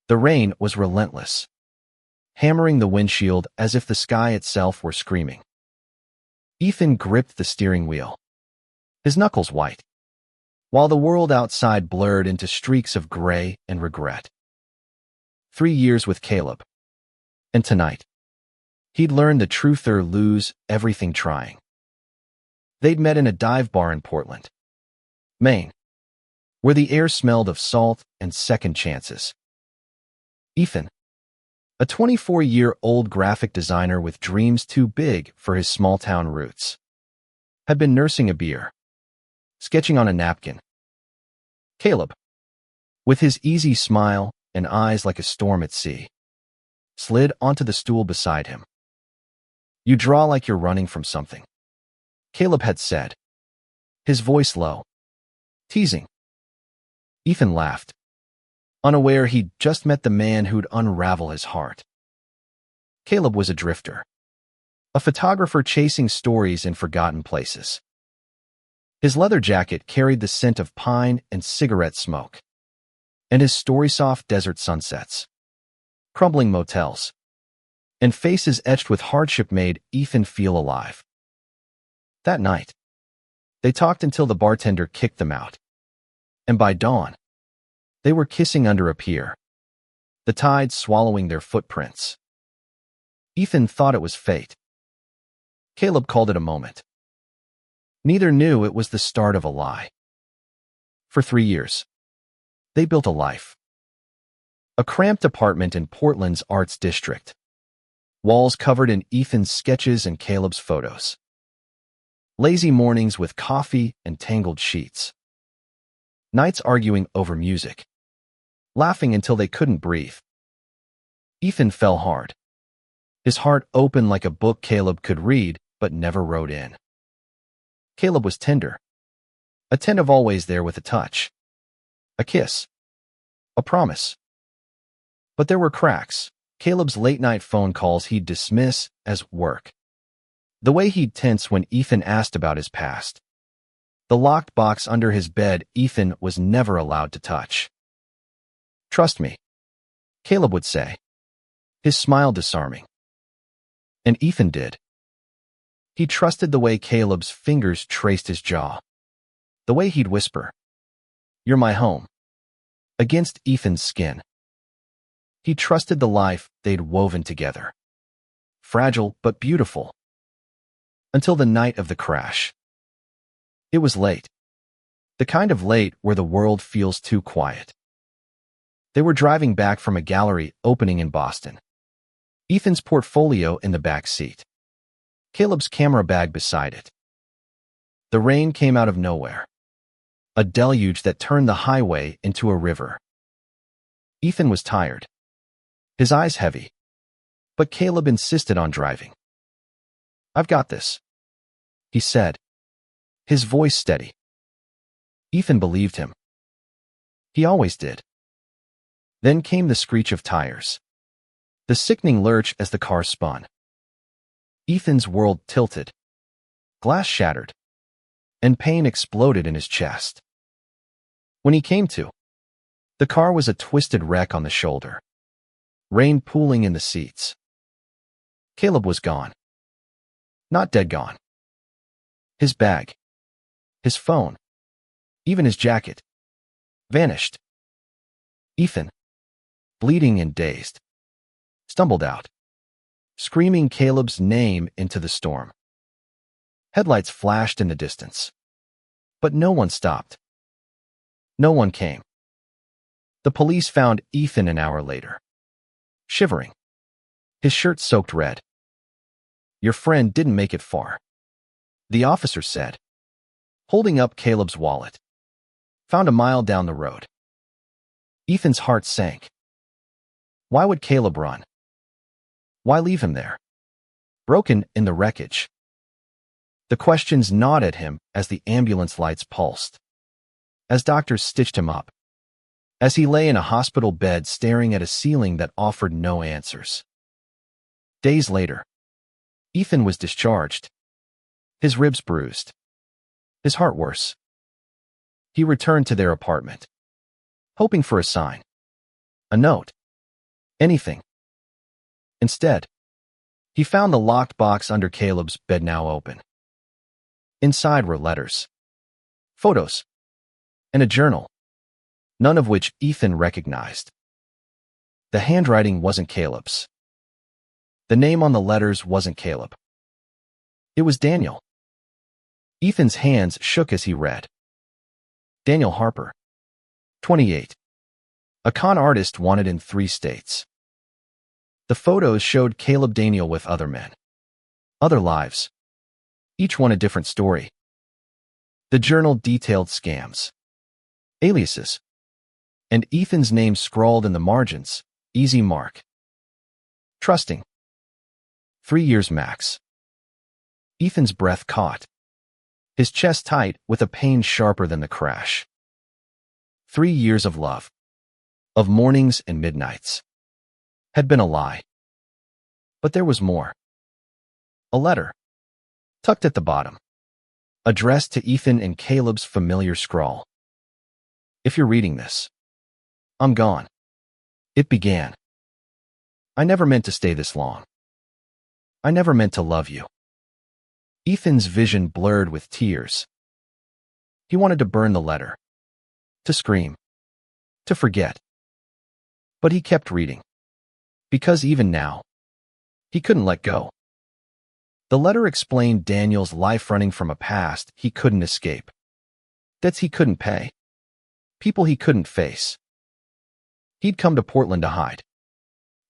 The rain was relentless, hammering the windshield as if the sky itself were screaming. Ethan gripped the steering wheel, his knuckles white, while the world outside blurred into streaks of gray and regret. 3 years with Caleb. And tonight, he'd learned the truth or lose everything trying. They'd met in a dive bar in Portland, Maine, where the air smelled of salt and second chances. Ethan, a 24-year-old graphic designer with dreams too big for his small-town roots, had been nursing a beer, sketching on a napkin. Caleb, with his easy smile and eyes like a storm at sea, slid onto the stool beside him. "You draw like you're running from something," Caleb had said, his voice low, teasing. Ethan laughed, unaware he'd just met the man who'd unravel his heart. Caleb was a drifter, a photographer chasing stories in forgotten places. His leather jacket carried the scent of pine and cigarette smoke, and his story soft desert sunsets, crumbling motels, and faces etched with hardship made Ethan feel alive. That night, they talked until the bartender kicked them out, and by dawn, they were kissing under a pier, the tide swallowing their footprints. Ethan thought it was fate. Caleb called it a moment. Neither knew it was the start of a lie. For 3 years, they built a life. A cramped apartment in Portland's Arts District, walls covered in Ethan's sketches and Caleb's photos. Lazy mornings with coffee and tangled sheets. Nights arguing over music, laughing until they couldn't breathe. Ethan fell hard, his heart open like a book Caleb could read but never wrote in. Caleb was tender, attentive, always there with a touch, a kiss, a promise. But there were cracks. Caleb's late-night phone calls he'd dismiss as work. The way he'd tense when Ethan asked about his past. The locked box under his bed Ethan was never allowed to touch. "Trust me," Caleb would say, his smile disarming. And Ethan did. He trusted the way Caleb's fingers traced his jaw, the way he'd whisper, "You're my home," against Ethan's skin. He trusted the life they'd woven together, fragile but beautiful, until the night of the crash. It was late, the kind of late where the world feels too quiet. They were driving back from a gallery opening in Boston, Ethan's portfolio in the back seat, Caleb's camera bag beside it. The rain came out of nowhere, a deluge that turned the highway into a river. Ethan was tired, his eyes heavy, but Caleb insisted on driving. "I've got this," he said, his voice steady. Ethan believed him. He always did. Then came the screech of tires, the sickening lurch as the car spun. Ethan's world tilted, glass shattered, and pain exploded in his chest. When he came to, the car was a twisted wreck on the shoulder, rain pooling in the seats. Caleb was gone. Not dead gone. His bag, his phone, even his jacket, vanished. Ethan, bleeding and dazed, stumbled out, screaming Caleb's name into the storm. Headlights flashed in the distance, but no one stopped. No one came. The police found Ethan an hour later, shivering, his shirt soaked red. "Your friend didn't make it far," the officer said, holding up Caleb's wallet. "Found a mile down the road." Ethan's heart sank. Why would Caleb run? Why leave him there, broken in the wreckage? The questions gnawed at him as the ambulance lights pulsed, as doctors stitched him up, as he lay in a hospital bed staring at a ceiling that offered no answers. Days later, Ethan was discharged, his ribs bruised, his heart worse. He returned to their apartment, hoping for a sign, a note, anything. Instead, he found the locked box under Caleb's bed, now open. Inside were letters, photos, and a journal, none of which Ethan recognized. The handwriting wasn't Caleb's. The name on the letters wasn't Caleb. It was Daniel. Ethan's hands shook as he read. Daniel Harper, 28. A con artist wanted in 3 states. The photos showed Caleb Daniel with other men, other lives, each one a different story. The journal detailed scams, aliases, and Ethan's name scrawled in the margins, easy mark. Trusting. 3 years max. Ethan's breath caught, his chest tight with a pain sharper than the crash. 3 years of love, of mornings and midnights, had been a lie. But there was more. A letter, tucked at the bottom, addressed to Ethan in Caleb's familiar scrawl. If you're reading this, I'm gone. It began. I never meant to stay this long. I never meant to love you. Ethan's vision blurred with tears. He wanted to burn the letter, to scream, to forget. But he kept reading, because even now, he couldn't let go. The letter explained Daniel's life running from a past he couldn't escape, debts he couldn't pay, people he couldn't face. He'd come to Portland to hide,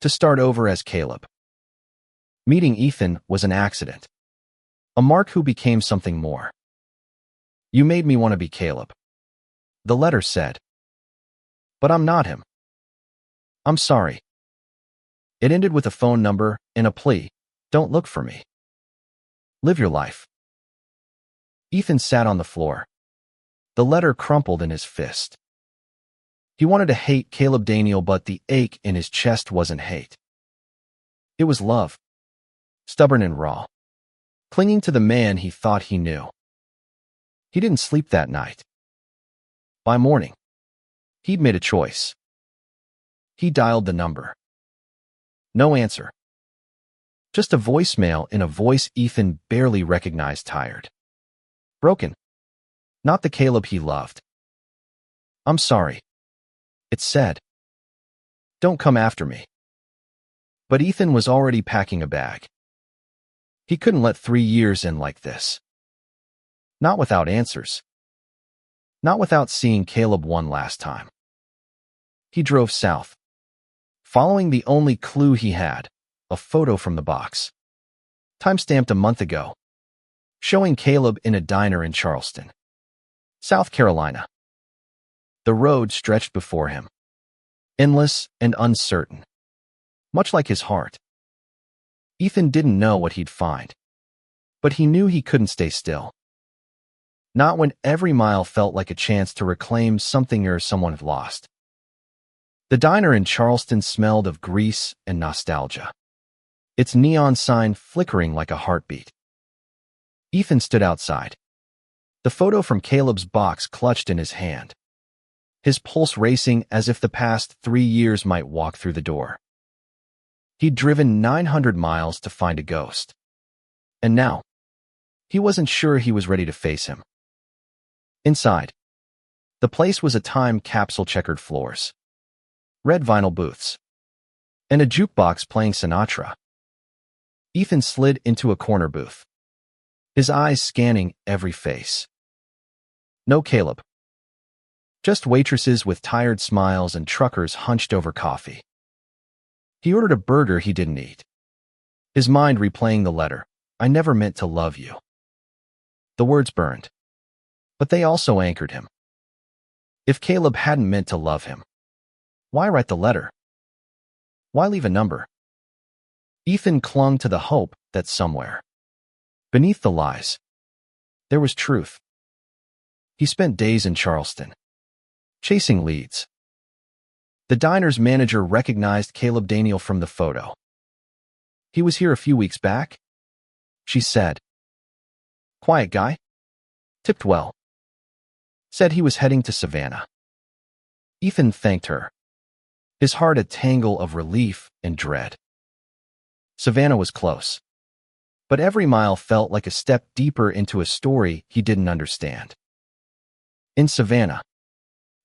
to start over as Caleb. Meeting Ethan was an accident, a mark who became something more. You made me want to be Caleb, the letter said. But I'm not him. I'm sorry. It ended with a phone number and a plea. Don't look for me. Live your life. Ethan sat on the floor, the letter crumpled in his fist. He wanted to hate Caleb Daniel, but the ache in his chest wasn't hate. It was love, stubborn and raw, clinging to the man he thought he knew. He didn't sleep that night. By morning, he'd made a choice. He dialed the number. No answer. Just a voicemail in a voice Ethan barely recognized, tired. Broken. Not the Caleb he loved. I'm sorry. It said. Don't come after me. But Ethan was already packing a bag. He couldn't let 3 years in like this. Not without answers. Not without seeing Caleb one last time. He drove south, following the only clue he had, a photo from the box, time-stamped a month ago, showing Caleb in a diner in Charleston, South Carolina. The road stretched before him, endless and uncertain, much like his heart. Ethan didn't know what he'd find, but he knew he couldn't stay still. Not when every mile felt like a chance to reclaim something or someone lost. The diner in Charleston smelled of grease and nostalgia, its neon sign flickering like a heartbeat. Ethan stood outside, the photo from Caleb's box clutched in his hand, his pulse racing as if the past 3 years might walk through the door. He'd driven 900 miles to find a ghost. And now, he wasn't sure he was ready to face him. Inside, the place was a time capsule, checkered floors, red vinyl booths, and a jukebox playing Sinatra. Ethan slid into a corner booth, his eyes scanning every face. No Caleb. Just waitresses with tired smiles and truckers hunched over coffee. He ordered a burger he didn't eat, his mind replaying the letter, I never meant to love you. The words burned, but they also anchored him. If Caleb hadn't meant to love him, why write the letter? Why leave a number? Ethan clung to the hope that somewhere, beneath the lies, there was truth. He spent days in Charleston, chasing leads. The diner's manager recognized Caleb Daniel from the photo. He was here a few weeks back, she said. Quiet guy. Tipped well. Said he was heading to Savannah. Ethan thanked her. his heart a tangle of relief and dread. Savannah was close, but every mile felt like a step deeper into a story he didn't understand. In Savannah,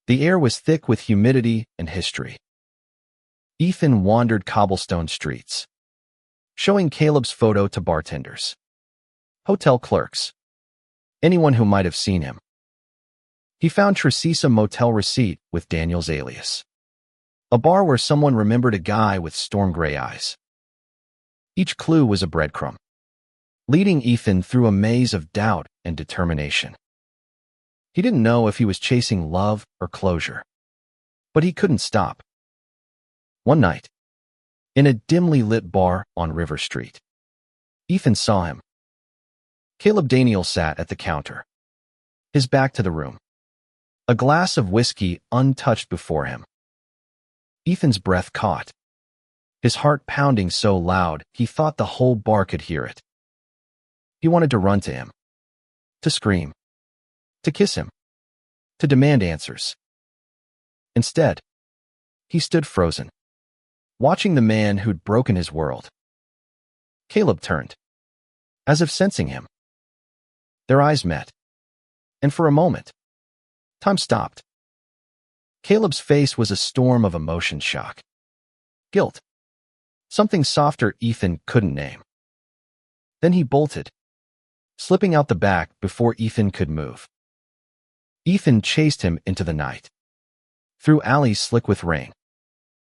the air was thick with humidity and history. Ethan wandered cobblestone streets, showing Caleb's photo to bartenders, hotel clerks, anyone who might have seen him. He found Tracisa motel receipt with Daniel's alias, a bar where someone remembered a guy with storm gray eyes. Each clue was a breadcrumb, leading Ethan through a maze of doubt and determination. He didn't know if he was chasing love or closure, but he couldn't stop. One night, in a dimly lit bar on River Street, Ethan saw him. Caleb Daniel sat at the counter, his back to the room, a glass of whiskey untouched before him. Ethan's breath caught, his heart pounding so loud he thought the whole bar could hear it. He wanted to run to him, to scream, to kiss him, to demand answers. Instead, he stood frozen, watching the man who'd broken his world. Caleb turned, as if sensing him. Their eyes met, and for a moment, time stopped. Caleb's face was a storm of emotion shock, guilt, something softer Ethan couldn't name. Then he bolted, slipping out the back before Ethan could move. Ethan chased him into the night, through alleys slick with rain,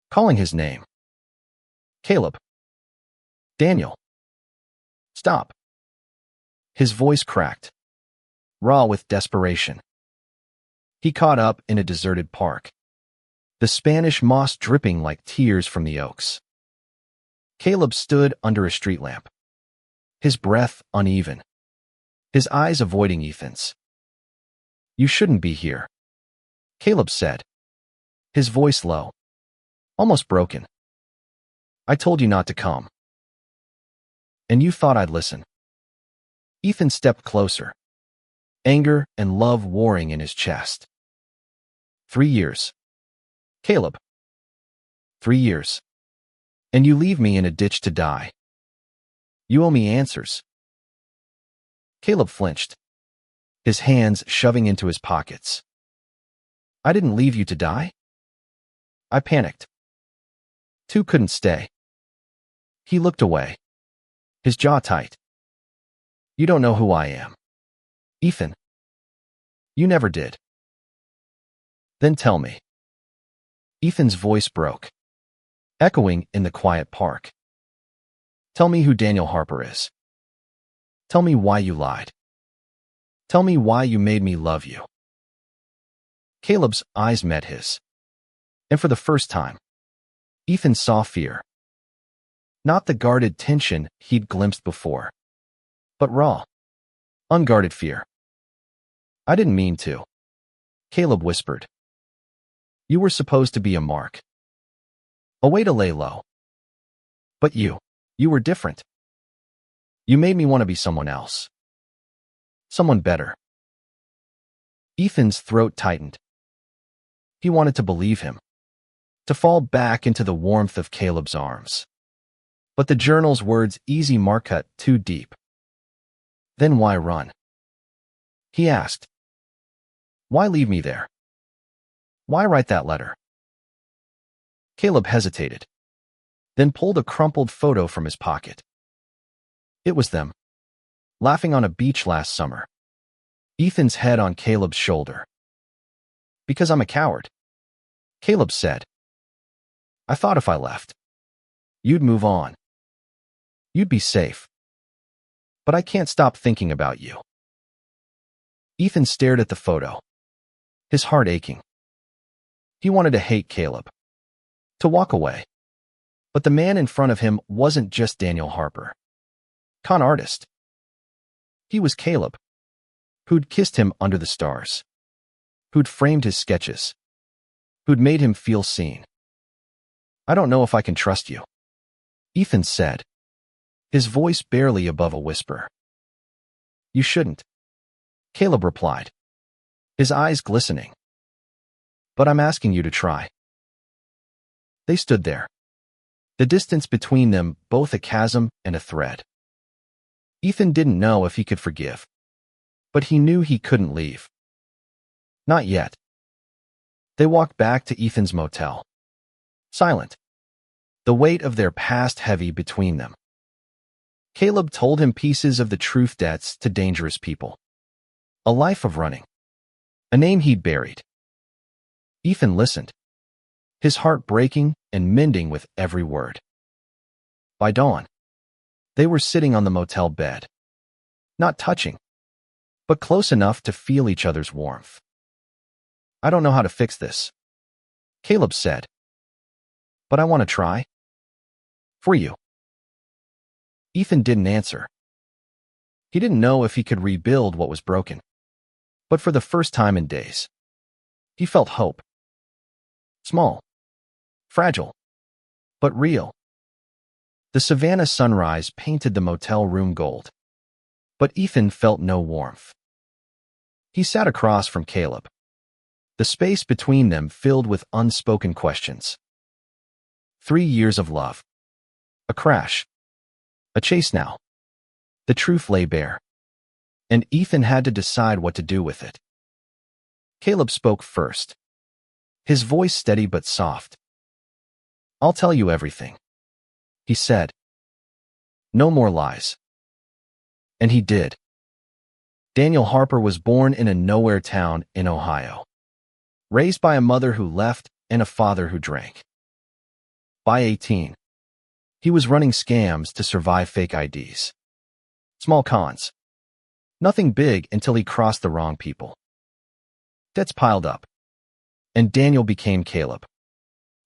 calling his name. Caleb. Daniel. Stop. His voice cracked, raw with desperation. He caught up in a deserted park, the Spanish moss dripping like tears from the oaks. Caleb stood under a street lamp, his breath uneven, his eyes avoiding Ethan's. You shouldn't be here, Caleb said, his voice low, almost broken. I told you not to come. And you thought I'd listen. Ethan stepped closer, anger and love warring in his chest. 3 years. Caleb. 3 years. And you leave me in a ditch to die. You owe me answers. Caleb flinched, his hands shoving into his pockets. I didn't leave you to die. I panicked. 2 couldn't stay. He looked away, his jaw tight. You don't know who I am, Ethan. You never did. Then tell me. Ethan's voice broke, echoing in the quiet park. Tell me who Daniel Harper is. Tell me why you lied. Tell me why you made me love you. Caleb's eyes met his, and for the first time, Ethan saw fear. Not the guarded tension he'd glimpsed before, but raw, unguarded fear. I didn't mean to, Caleb whispered. You were supposed to be a mark, a way to lay low. But you were different. You made me want to be someone else, someone better. Ethan's throat tightened. He wanted to believe him, to fall back into the warmth of Caleb's arms. But the journal's words easy mark cut too deep. Then why run? He asked. Why leave me there? Why write that letter? Caleb hesitated, then pulled a crumpled photo from his pocket. It was them, laughing on a beach last summer. Ethan's head on Caleb's shoulder. Because I'm a coward, Caleb said. I thought if I left, you'd move on. You'd be safe. But I can't stop thinking about you. Ethan stared at the photo, his heart aching. He wanted to hate Caleb, to walk away. But the man in front of him wasn't just Daniel Harper, con artist. He was Caleb, who'd kissed him under the stars, who'd framed his sketches, who'd made him feel seen. I don't know if I can trust you, Ethan said, his voice barely above a whisper. You shouldn't, Caleb replied, his eyes glistening. But I'm asking you to try. They stood there. The distance between them, both a chasm and a thread. Ethan didn't know if he could forgive, but he knew he couldn't leave. Not yet. They walked back to Ethan's motel. Silent. The weight of their past heavy between them. Caleb told him pieces of the truth debts to dangerous people. A life of running. A name he'd buried. Ethan listened, his heart breaking and mending with every word. By dawn, they were sitting on the motel bed. Not touching, but close enough to feel each other's warmth. I don't know how to fix this, Caleb said. But I want to try. For you. Ethan didn't answer. He didn't know if he could rebuild what was broken. But for the first time in days, he felt hope. Small. Fragile. But real. The Savannah sunrise painted the motel room gold. But Ethan felt no warmth. He sat across from Caleb. The space between them filled with unspoken questions. 3 years of love. A crash. A chase now. The truth lay bare. And Ethan had to decide what to do with it. Caleb spoke first. His voice steady but soft. I'll tell you everything, he said. No more lies. And he did. Daniel Harper was born in a nowhere town in Ohio. Raised by a mother who left and a father who drank. By 18, he was running scams to survive fake IDs. Small cons. Nothing big until he crossed the wrong people. Debts piled up. And Daniel became Caleb.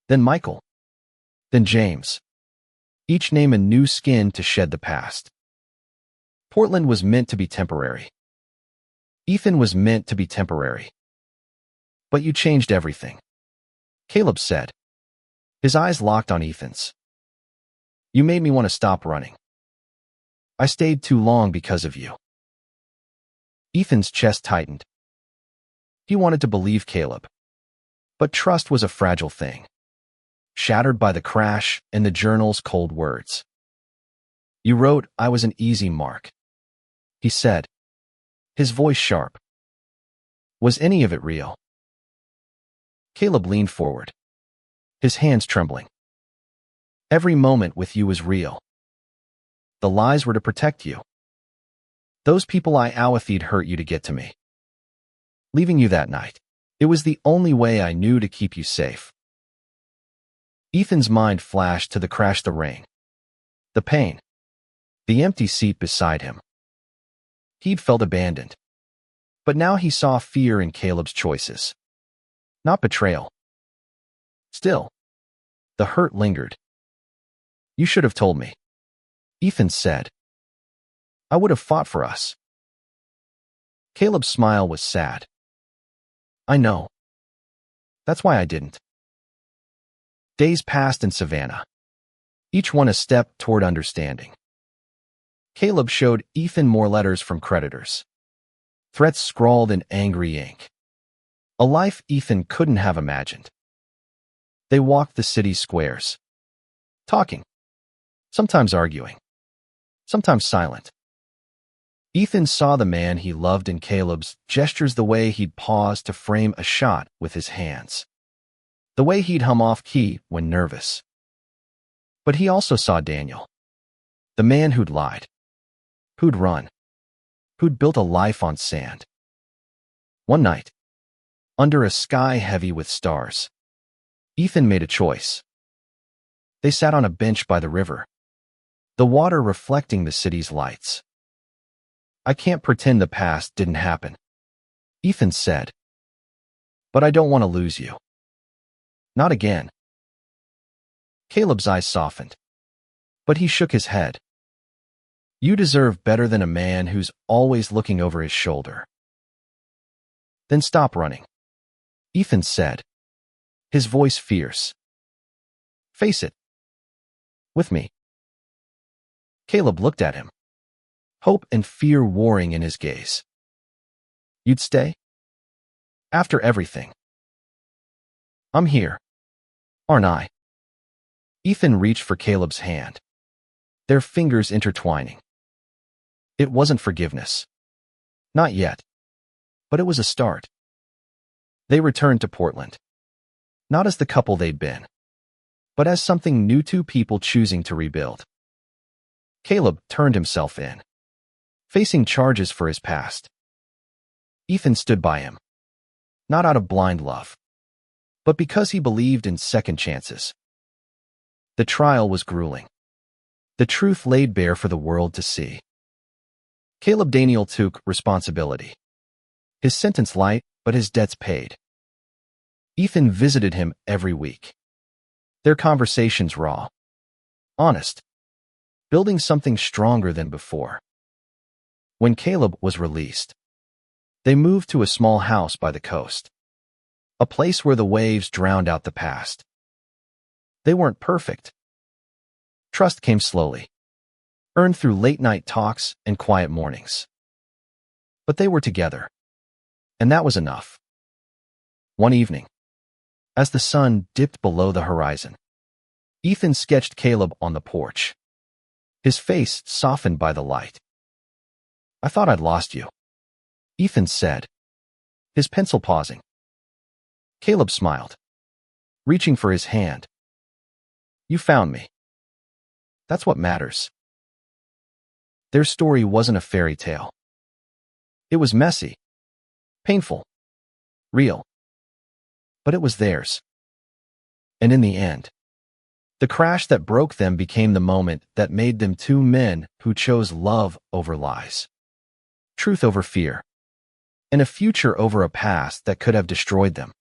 Then Michael. Then James. Each name a new skin to shed the past. Portland was meant to be temporary. Ethan was meant to be temporary. But you changed everything, Caleb said. His eyes locked on Ethan's. You made me want to stop running. I stayed too long because of you. Ethan's chest tightened. He wanted to believe Caleb. But trust was a fragile thing. Shattered by the crash and the journal's cold words. You wrote I was an easy mark, he said, his voice sharp. Was any of it real? Caleb leaned forward, his hands trembling. Every moment with you was real. The lies were to protect you. Those people I Awathi'd hurt you to get to me. Leaving you that night, it was the only way I knew to keep you safe. Ethan's mind flashed to the crash, the rain. The pain. The empty seat beside him. He'd felt abandoned. But now he saw fear in Caleb's choices. Not betrayal. Still, the hurt lingered. You should have told me, Ethan said. I would have fought for us. Caleb's smile was sad. I know. That's why I didn't. Days passed in Savannah, each one a step toward understanding. Caleb showed Ethan more letters from creditors. Threats scrawled in angry ink. A life Ethan couldn't have imagined. They walked the city's squares. Talking. Sometimes arguing. Sometimes silent. Ethan saw the man he loved in Caleb's gestures, the way he'd pause to frame a shot with his hands. The way he'd hum off key when nervous. But he also saw Daniel. The man who'd lied. Who'd run. Who'd built a life on sand. One night, under a sky heavy with stars, Ethan made a choice. They sat on a bench by the river, the water reflecting the city's lights. I can't pretend the past didn't happen, Ethan said. But I don't want to lose you. Not again. Caleb's eyes softened, but he shook his head. You deserve better than a man who's always looking over his shoulder. Then stop running, Ethan said, his voice fierce. Face it. With me. Caleb looked at him, hope and fear warring in his gaze. You'd stay? After everything. I'm here, aren't I? Ethan reached for Caleb's hand, their fingers intertwining. It wasn't forgiveness. Not yet. But it was a start. They returned to Portland. Not as the couple they'd been, but as something new, two people choosing to rebuild. Caleb turned himself in, facing charges for his past. Ethan stood by him, not out of blind love, but because he believed in second chances. The trial was grueling. The truth laid bare for the world to see. Caleb Daniel took responsibility. His sentence light, but his debts paid. Ethan visited him every week. Their conversations raw, honest, building something stronger than before. When Caleb was released, they moved to a small house by the coast, a place where the waves drowned out the past. They weren't perfect. Trust came slowly, earned through late-night talks and quiet mornings. But they were together, and that was enough. One evening, as the sun dipped below the horizon, Ethan sketched Caleb on the porch, his face softened by the light. "I thought I'd lost you," Ethan said, his pencil pausing. Caleb smiled, reaching for his hand. "You found me. That's what matters." Their story wasn't a fairy tale. It was messy, painful, real. But it was theirs. And in the end, the crash that broke them became the moment that made them two men who chose love over lies, truth over fear, and a future over a past that could have destroyed them.